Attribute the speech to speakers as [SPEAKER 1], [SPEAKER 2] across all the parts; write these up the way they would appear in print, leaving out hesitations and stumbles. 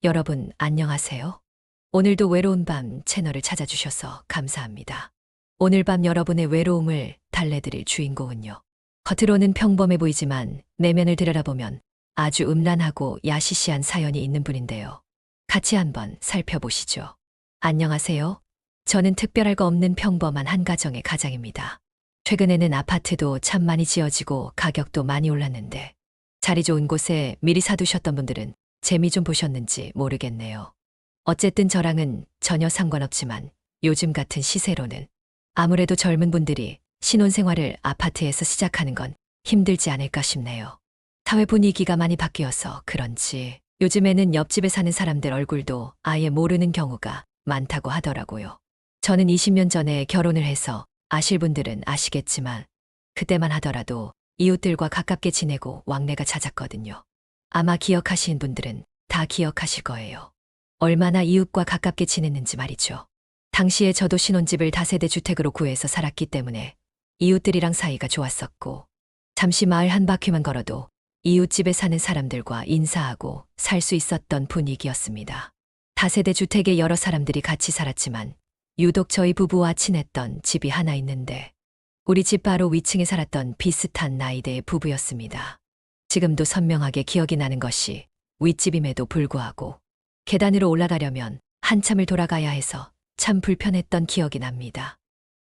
[SPEAKER 1] 여러분, 안녕하세요. 오늘도 외로운 밤 채널을 찾아주셔서 감사합니다. 오늘 밤 여러분의 외로움을 달래드릴 주인공은요. 겉으로는 평범해 보이지만 내면을 들여다보면 아주 음란하고 야시시한 사연이 있는 분인데요. 같이 한번 살펴보시죠. 안녕하세요. 저는 특별할 거 없는 평범한 한 가정의 가장입니다. 최근에는 아파트도 참 많이 지어지고 가격도 많이 올랐는데 자리 좋은 곳에 미리 사두셨던 분들은 재미 좀 보셨는지 모르겠네요. 어쨌든 저랑은 전혀 상관없지만 요즘 같은 시세로는 아무래도 젊은 분들이 신혼생활을 아파트에서 시작하는 건 힘들지 않을까 싶네요. 사회 분위기가 많이 바뀌어서 그런지 요즘에는 옆집에 사는 사람들 얼굴도 아예 모르는 경우가 많다고 하더라고요. 저는 20년 전에 결혼을 해서 아실 분들은 아시겠지만 그때만 하더라도 이웃들과 가깝게 지내고 왕래가 잦았거든요. 아마 기억하시는 분들은 다 기억하실 거예요. 얼마나 이웃과 가깝게 지냈는지 말이죠. 당시에 저도 신혼집을 다세대 주택으로 구해서 살았기 때문에 이웃들이랑 사이가 좋았었고, 잠시 마을 한 바퀴만 걸어도 이웃집에 사는 사람들과 인사하고 살 수 있었던 분위기였습니다. 다세대 주택에 여러 사람들이 같이 살았지만 유독 저희 부부와 친했던 집이 하나 있는데 우리 집 바로 위층에 살았던 비슷한 나이대의 부부였습니다. 지금도 선명하게 기억이 나는 것이 윗집임에도 불구하고 계단으로 올라가려면 한참을 돌아가야 해서 참 불편했던 기억이 납니다.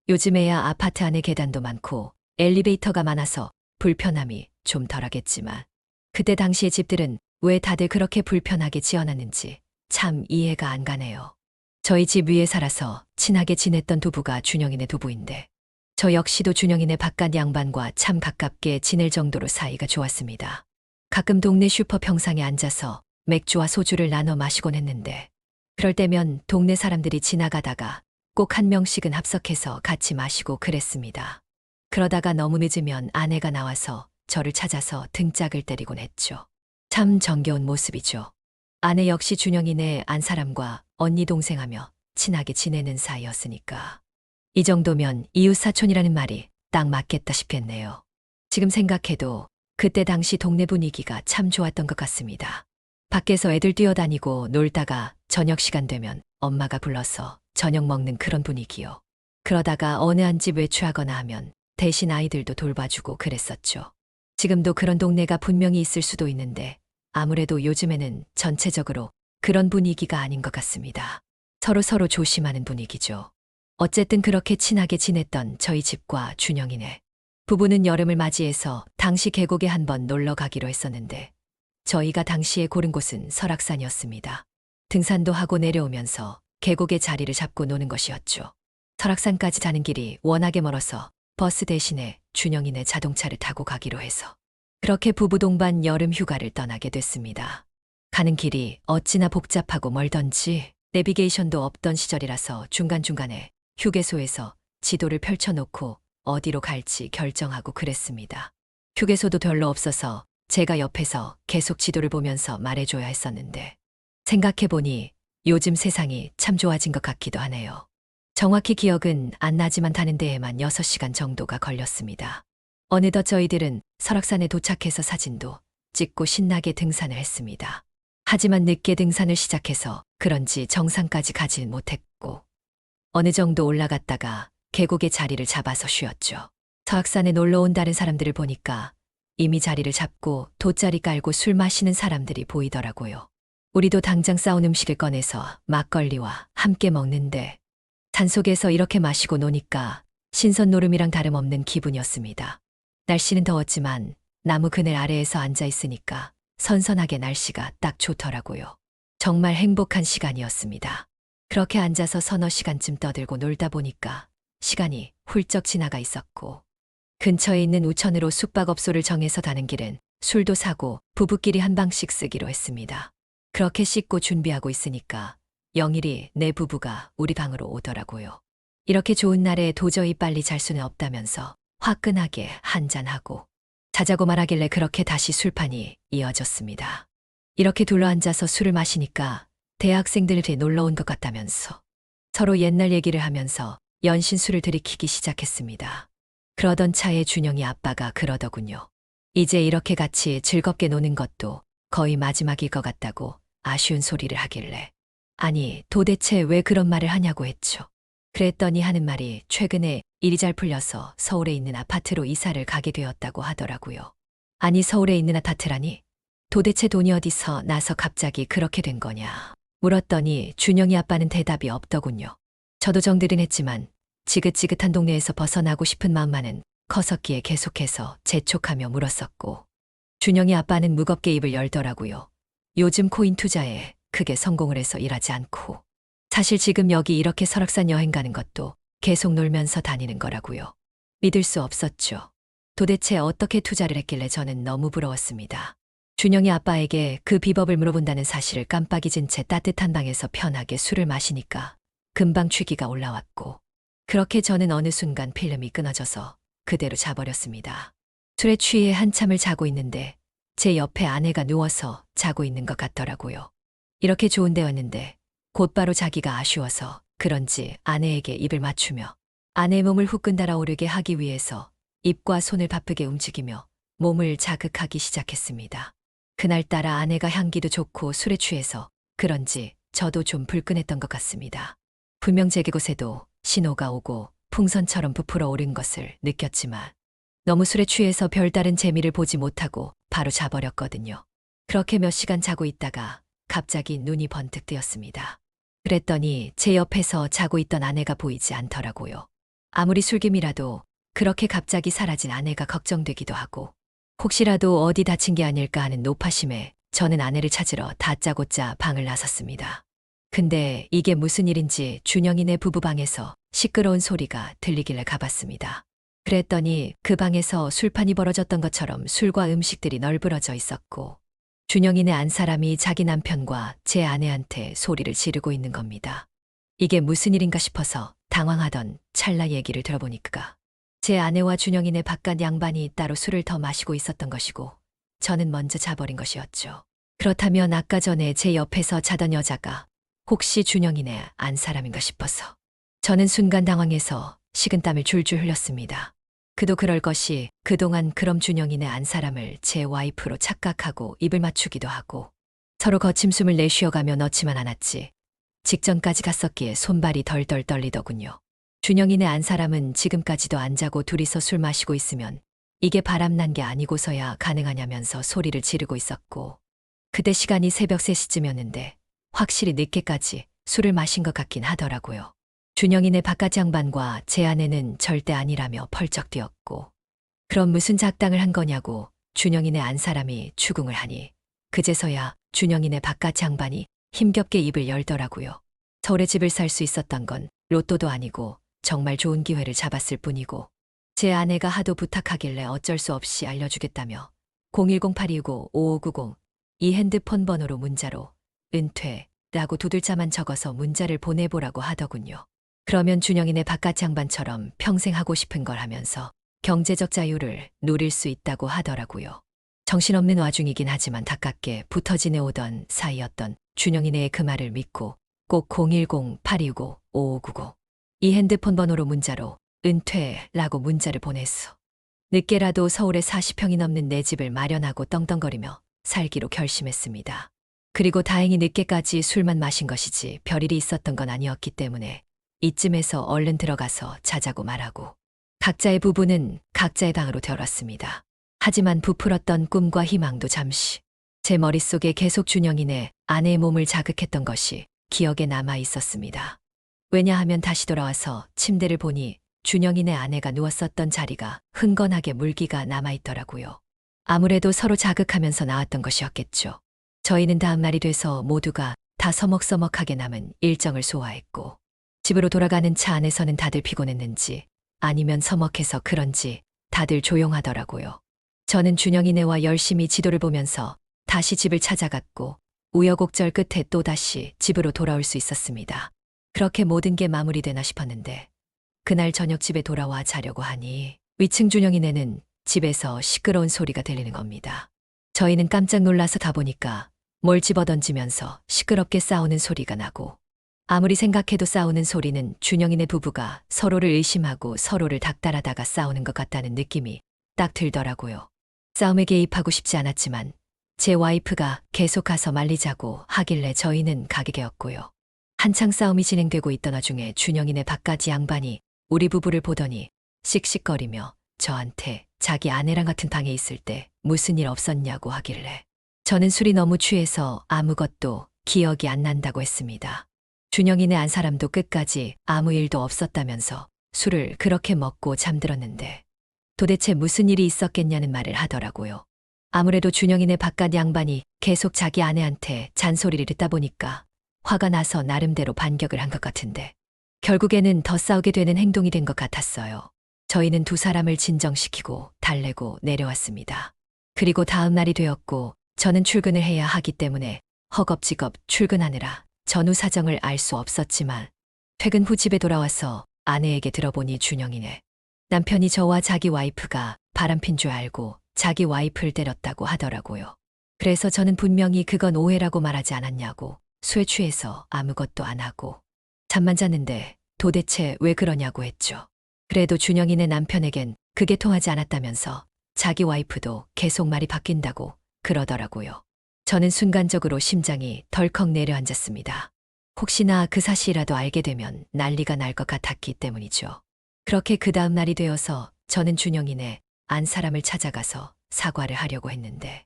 [SPEAKER 1] 요즘에야 아파트 안에 계단도 많고 엘리베이터가 많아서 불편함이 좀 덜하겠지만 그때 당시의 집들은 왜 다들 그렇게 불편하게 지어놨는지 참 이해가 안 가네요. 저희 집 위에 살아서 친하게 지냈던 두부가 준영이네 두부인데 저 역시도 준영이네 바깥 양반과 참 가깝게 지낼 정도로 사이가 좋았습니다. 가끔 동네 슈퍼 평상에 앉아서 맥주와 소주를 나눠 마시곤 했는데 그럴 때면 동네 사람들이 지나가다가 꼭 한 명씩은 합석해서 같이 마시고 그랬습니다. 그러다가 너무 늦으면 아내가 나와서 저를 찾아서 등짝을 때리곤 했죠. 참 정겨운 모습이죠. 아내 역시 준영이네 안 사람과 언니 동생하며 친하게 지내는 사이였으니까. 이 정도면 이웃사촌이라는 말이 딱 맞겠다 싶겠네요. 지금 생각해도 그때 당시 동네 분위기가 참 좋았던 것 같습니다. 밖에서 애들 뛰어다니고 놀다가 저녁 시간 되면 엄마가 불러서 저녁 먹는 그런 분위기요. 그러다가 어느 한 집 외출하거나 하면 대신 아이들도 돌봐주고 그랬었죠. 지금도 그런 동네가 분명히 있을 수도 있는데 아무래도 요즘에는 전체적으로 그런 분위기가 아닌 것 같습니다. 서로 조심하는 분위기죠. 어쨌든 그렇게 친하게 지냈던 저희 집과 준영이네 부부는 여름을 맞이해서 당시 계곡에 한번 놀러 가기로 했었는데 저희가 당시에 고른 곳은 설악산이었습니다. 등산도 하고 내려오면서 계곡에 자리를 잡고 노는 것이었죠. 설악산까지 가는 길이 워낙에 멀어서 버스 대신에 준영이네 자동차를 타고 가기로 해서 그렇게 부부 동반 여름 휴가를 떠나게 됐습니다. 가는 길이 어찌나 복잡하고 멀던지 내비게이션도 없던 시절이라서 중간중간에 휴게소에서 지도를 펼쳐놓고 어디로 갈지 결정하고 그랬습니다. 휴게소도 별로 없어서 제가 옆에서 계속 지도를 보면서 말해줘야 했었는데 생각해보니 요즘 세상이 참 좋아진 것 같기도 하네요. 정확히 기억은 안 나지만 타는 데에만 6시간 정도가 걸렸습니다. 어느덧 저희들은 설악산에 도착해서 사진도 찍고 신나게 등산을 했습니다. 하지만 늦게 등산을 시작해서 그런지 정상까지 가진 못했고 어느 정도 올라갔다가 계곡에 자리를 잡아서 쉬었죠. 설악산에 놀러 온 다른 사람들을 보니까 이미 자리를 잡고 돗자리 깔고 술 마시는 사람들이 보이더라고요. 우리도 당장 싸온 음식을 꺼내서 막걸리와 함께 먹는데 산속에서 이렇게 마시고 노니까 신선 노름이랑 다름없는 기분이었습니다. 날씨는 더웠지만 나무 그늘 아래에서 앉아 있으니까 선선하게 날씨가 딱 좋더라고요. 정말 행복한 시간이었습니다. 그렇게 앉아서 서너 시간쯤 떠들고 놀다 보니까 시간이 훌쩍 지나가 있었고 근처에 있는 우천으로 숙박업소를 정해서 가는 길은 술도 사고 부부끼리 한 방씩 쓰기로 했습니다. 그렇게 씻고 준비하고 있으니까 영일이 내 부부가 우리 방으로 오더라고요. 이렇게 좋은 날에 도저히 빨리 잘 수는 없다면서 화끈하게 한잔하고 자자고 말하길래 그렇게 다시 술판이 이어졌습니다. 이렇게 둘러앉아서 술을 마시니까 대학생들이 놀러 온 것 같다면서 서로 옛날 얘기를 하면서 연신 술을 들이키기 시작했습니다. 그러던 차에 준영이 아빠가 그러더군요. 이제 이렇게 같이 즐겁게 노는 것도 거의 마지막일 것 같다고 아쉬운 소리를 하길래 아니 도대체 왜 그런 말을 하냐고 했죠. 그랬더니 하는 말이 최근에 일이 잘 풀려서 서울에 있는 아파트로 이사를 가게 되었다고 하더라고요. 아니 서울에 있는 아파트라니? 도대체 돈이 어디서 나서 갑자기 그렇게 된 거냐? 물었더니 준영이 아빠는 대답이 없더군요. 저도 정들은 했지만 지긋지긋한 동네에서 벗어나고 싶은 마음만은 커섰기에 계속해서 재촉하며 물었었고 준영이 아빠는 무겁게 입을 열더라고요. 요즘 코인 투자에 크게 성공을 해서 일하지 않고 사실 지금 여기 이렇게 설악산 여행 가는 것도 계속 놀면서 다니는 거라고요. 믿을 수 없었죠. 도대체 어떻게 투자를 했길래 저는 너무 부러웠습니다. 준영이 아빠에게 그 비법을 물어본다는 사실을 깜빡 잊은 채 따뜻한 방에서 편하게 술을 마시니까 금방 취기가 올라왔고 그렇게 저는 어느 순간 필름이 끊어져서 그대로 자버렸습니다. 술에 취해 한참을 자고 있는데 제 옆에 아내가 누워서 자고 있는 것 같더라고요. 이렇게 좋은 데였는데 곧바로 자기가 아쉬워서 그런지 아내에게 입을 맞추며 아내의 몸을 후끈 달아오르게 하기 위해서 입과 손을 바쁘게 움직이며 몸을 자극하기 시작했습니다. 그날따라 아내가 향기도 좋고 술에 취해서 그런지 저도 좀 불끈했던 것 같습니다. 분명 제 그곳에도 신호가 오고 풍선처럼 부풀어 오른 것을 느꼈지만 너무 술에 취해서 별다른 재미를 보지 못하고 바로 자버렸거든요. 그렇게 몇 시간 자고 있다가 갑자기 눈이 번뜩 뜨였습니다. 그랬더니 제 옆에서 자고 있던 아내가 보이지 않더라고요. 아무리 술김이라도 그렇게 갑자기 사라진 아내가 걱정되기도 하고 혹시라도 어디 다친 게 아닐까 하는 노파심에 저는 아내를 찾으러 다짜고짜 방을 나섰습니다. 근데 이게 무슨 일인지 준영이네 부부방에서 시끄러운 소리가 들리길래 가봤습니다. 그랬더니 그 방에서 술판이 벌어졌던 것처럼 술과 음식들이 널브러져 있었고 준영이네 안 사람이 자기 남편과 제 아내한테 소리를 지르고 있는 겁니다. 이게 무슨 일인가 싶어서 당황하던 찰나 얘기를 들어보니까 제 아내와 준영이네 바깥 양반이 따로 술을 더 마시고 있었던 것이고 저는 먼저 자버린 것이었죠. 그렇다면 아까 전에 제 옆에서 자던 여자가 혹시 준영이네 안 사람인가 싶어서 저는 순간 당황해서 식은땀을 줄줄 흘렸습니다. 그도 그럴 것이 그동안 그럼 준영이네 안 사람을 제 와이프로 착각하고 입을 맞추기도 하고 서로 거침 숨을 내쉬어가며 넣지만 않았지. 직전까지 갔었기에 손발이 덜덜 떨리더군요. 준영이네 안 사람은 지금까지도 안 자고 둘이서 술 마시고 있으면 이게 바람난 게 아니고서야 가능하냐면서 소리를 지르고 있었고 그때 시간이 새벽 3시쯤이었는데 확실히 늦게까지 술을 마신 것 같긴 하더라고요. 준영이네 바깥 양반과 제 아내는 절대 아니라며 펄쩍 뛰었고 그럼 무슨 작당을 한 거냐고 준영이네 안 사람이 추궁을 하니 그제서야 준영이네 바깥 양반이 힘겹게 입을 열더라고요. 서울에 집을 살 수 있었던 건 로또도 아니고 정말 좋은 기회를 잡았을 뿐이고 제 아내가 하도 부탁하길래 어쩔 수 없이 알려주겠다며 010-829-5590 이 핸드폰 번호로 문자로 은퇴라고 두 글자만 적어서 문자를 보내보라고 하더군요. 그러면 준영이네 바깥 양반처럼 평생 하고 싶은 걸 하면서 경제적 자유를 누릴 수 있다고 하더라고요. 정신없는 와중이긴 하지만 가깝게 붙어 지내오던 사이였던 준영이네의 그 말을 믿고 꼭 010-829-5590 이 핸드폰 번호로 문자로 은퇴라고 문자를 보냈어. 늦게라도 서울에 40평이 넘는 내 집을 마련하고 떵떵거리며 살기로 결심했습니다. 그리고 다행히 늦게까지 술만 마신 것이지 별일이 있었던 건 아니었기 때문에 이쯤에서 얼른 들어가서 자자고 말하고 각자의 부부는 각자의 방으로 들어왔습니다. 하지만 부풀었던 꿈과 희망도 잠시 제 머릿속에 계속 준영이네 아내의 몸을 자극했던 것이 기억에 남아 있었습니다. 왜냐하면 다시 돌아와서 침대를 보니 준영이네 아내가 누웠었던 자리가 흥건하게 물기가 남아있더라고요. 아무래도 서로 자극하면서 나왔던 것이었겠죠. 저희는 다음 날이 돼서 모두가 다 서먹서먹하게 남은 일정을 소화했고 집으로 돌아가는 차 안에서는 다들 피곤했는지 아니면 서먹해서 그런지 다들 조용하더라고요. 저는 준영이네와 열심히 지도를 보면서 다시 집을 찾아갔고 우여곡절 끝에 또다시 집으로 돌아올 수 있었습니다. 그렇게 모든 게 마무리되나 싶었는데 그날 저녁 집에 돌아와 자려고 하니 위층 준영이네는 집에서 시끄러운 소리가 들리는 겁니다. 저희는 깜짝 놀라서 가보니까 뭘 집어던지면서 시끄럽게 싸우는 소리가 나고 아무리 생각해도 싸우는 소리는 준영이네 부부가 서로를 의심하고 서로를 닥달하다가 싸우는 것 같다는 느낌이 딱 들더라고요. 싸움에 개입하고 싶지 않았지만 제 와이프가 계속 가서 말리자고 하길래 저희는 가게 되었고요. 한창 싸움이 진행되고 있던 와중에 준영이네 바깥 양반이 우리 부부를 보더니 씩씩거리며 저한테 자기 아내랑 같은 방에 있을 때 무슨 일 없었냐고 하길래 저는 술이 너무 취해서 아무것도 기억이 안 난다고 했습니다. 준영이네 안 사람도 끝까지 아무 일도 없었다면서 술을 그렇게 먹고 잠들었는데 도대체 무슨 일이 있었겠냐는 말을 하더라고요. 아무래도 준영이네 바깥 양반이 계속 자기 아내한테 잔소리를 듣다 보니까 화가 나서 나름대로 반격을 한 것 같은데 결국에는 더 싸우게 되는 행동이 된 것 같았어요. 저희는 두 사람을 진정시키고 달래고 내려왔습니다. 그리고 다음 날이 되었고 저는 출근을 해야 하기 때문에 허겁지겁 출근하느라 전후 사정을 알 수 없었지만 퇴근 후 집에 돌아와서 아내에게 들어보니 준영이네 남편이 저와 자기 와이프가 바람핀 줄 알고 자기 와이프를 때렸다고 하더라고요. 그래서 저는 분명히 그건 오해라고 말하지 않았냐고 술에 취해서 아무것도 안 하고 잠만 잤는데 도대체 왜 그러냐고 했죠. 그래도 준영이네 남편에겐 그게 통하지 않았다면서 자기 와이프도 계속 말이 바뀐다고 그러더라고요. 저는 순간적으로 심장이 덜컥 내려앉았습니다. 혹시나 그 사실이라도 알게 되면 난리가 날 것 같았기 때문이죠. 그렇게 그 다음 날이 되어서 저는 준영이네 안 사람을 찾아가서 사과를 하려고 했는데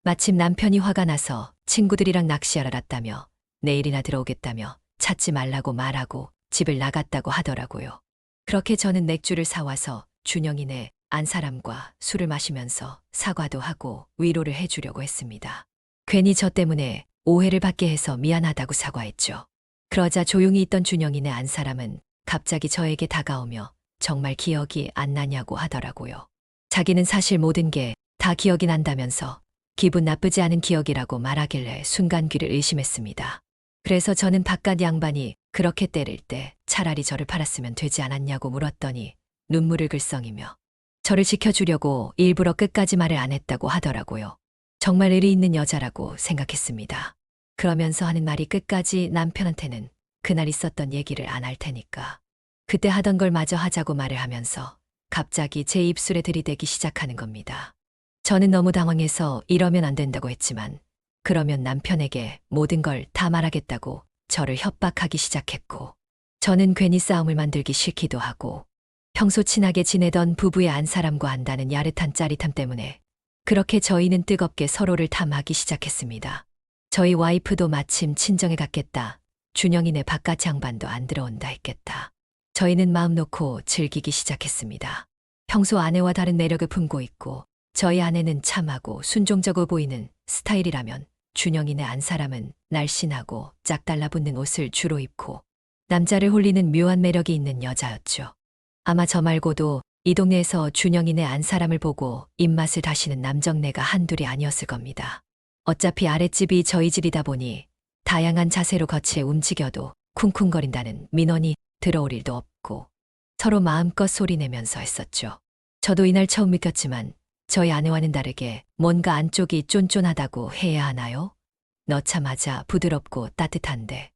[SPEAKER 1] 마침 남편이 화가 나서 친구들이랑 낚시하러 갔다며 내일이나 들어오겠다며 찾지 말라고 말하고 집을 나갔다고 하더라고요. 그렇게 저는 맥주를 사와서 준영이네 안 사람과 술을 마시면서 사과도 하고 위로를 해주려고 했습니다. 괜히 저 때문에 오해를 받게 해서 미안하다고 사과했죠. 그러자 조용히 있던 준영이네 안 사람은 갑자기 저에게 다가오며 정말 기억이 안 나냐고 하더라고요. 자기는 사실 모든 게 다 기억이 난다면서 기분 나쁘지 않은 기억이라고 말하길래 순간 귀를 의심했습니다. 그래서 저는 바깥 양반이 그렇게 때릴 때 차라리 저를 팔았으면 되지 않았냐고 물었더니 눈물을 글썽이며 저를 지켜주려고 일부러 끝까지 말을 안 했다고 하더라고요. 정말 의리 있는 여자라고 생각했습니다. 그러면서 하는 말이 끝까지 남편한테는 그날 있었던 얘기를 안 할 테니까 그때 하던 걸 마저 하자고 말을 하면서 갑자기 제 입술에 들이대기 시작하는 겁니다. 저는 너무 당황해서 이러면 안 된다고 했지만 그러면 남편에게 모든 걸 다 말하겠다고 저를 협박하기 시작했고 저는 괜히 싸움을 만들기 싫기도 하고 평소 친하게 지내던 부부의 안 사람과 한다는 야릇한 짜릿함 때문에 그렇게 저희는 뜨겁게 서로를 탐하기 시작했습니다. 저희 와이프도 마침 친정에 갔겠다. 준영이네 바깥 양반도 안 들어온다 했겠다. 저희는 마음 놓고 즐기기 시작했습니다. 평소 아내와 다른 매력을 품고 있고 저희 아내는 참하고 순종적으로 보이는 스타일이라면 준영이네 안 사람은 날씬하고 짝 달라붙는 옷을 주로 입고 남자를 홀리는 묘한 매력이 있는 여자였죠. 아마 저 말고도 이 동네에서 준영이네 안 사람을 보고 입맛을 다시는 남정네가 한둘이 아니었을 겁니다. 어차피 아랫집이 저희 집이다 보니 다양한 자세로 거치에 움직여도 쿵쿵거린다는 민원이 들어올 일도 없고 서로 마음껏 소리내면서 했었죠. 저도 이날 처음 느꼈지만 저희 아내와는 다르게 뭔가 안쪽이 쫀쫀하다고 해야 하나요? 넣자마자 부드럽고 따뜻한데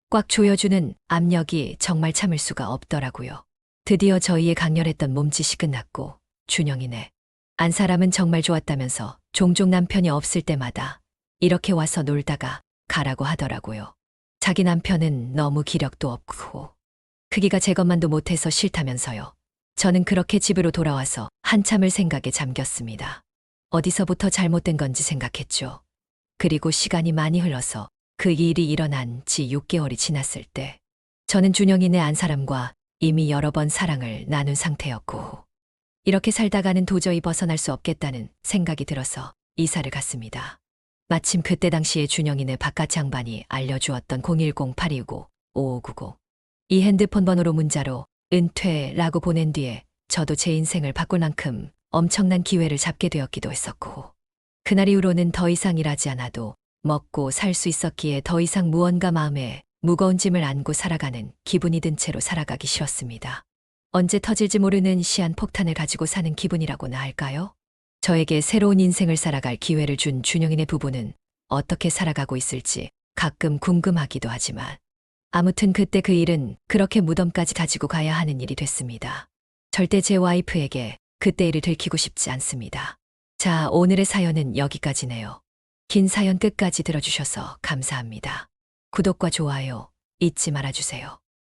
[SPEAKER 1] 꽉 조여주는 압력이 정말 참을 수가 없더라고요. 드디어 저희의 강렬했던 몸짓이 끝났고 준영이네 안 사람은 정말 좋았다면서 종종 남편이 없을 때마다 이렇게 와서 놀다가 가라고 하더라고요. 자기 남편은 너무 기력도 없고 크기가 제 것만도 못해서 싫다면서요. 저는 그렇게 집으로 돌아와서 한참을 생각에 잠겼습니다. 어디서부터 잘못된 건지 생각했죠. 그리고 시간이 많이 흘러서 그 일이 일어난 지 6개월이 지났을 때 저는 준영이네 안 사람과 이미 여러 번 사랑을 나눈 상태였고 이렇게 살다가는 도저히 벗어날 수 없겠다는 생각이 들어서 이사를 갔습니다. 마침 그때 당시에 준영이네 바깥 양반이 알려주었던 010-829-5599 이 핸드폰 번호로 문자로 은퇴라고 보낸 뒤에 저도 제 인생을 바꿀 만큼 엄청난 기회를 잡게 되었기도 했었고 그날 이후로는 더 이상 일하지 않아도 먹고 살 수 있었기에 더 이상 무언가 마음에 무거운 짐을 안고 살아가는 기분이 든 채로 살아가기 싫었습니다. 언제 터질지 모르는 시한폭탄을 가지고 사는 기분이라고나 할까요? 저에게 새로운 인생을 살아갈 기회를 준 준영이네 부부는 어떻게 살아가고 있을지 가끔 궁금하기도 하지만 아무튼 그때 그 일은 그렇게 무덤까지 가지고 가야 하는 일이 됐습니다. 절대 제 와이프에게 그때 일을 들키고 싶지 않습니다. 자, 오늘의 사연은 여기까지네요. 긴 사연 끝까지 들어주셔서 감사합니다. 구독과 좋아요 잊지 말아주세요.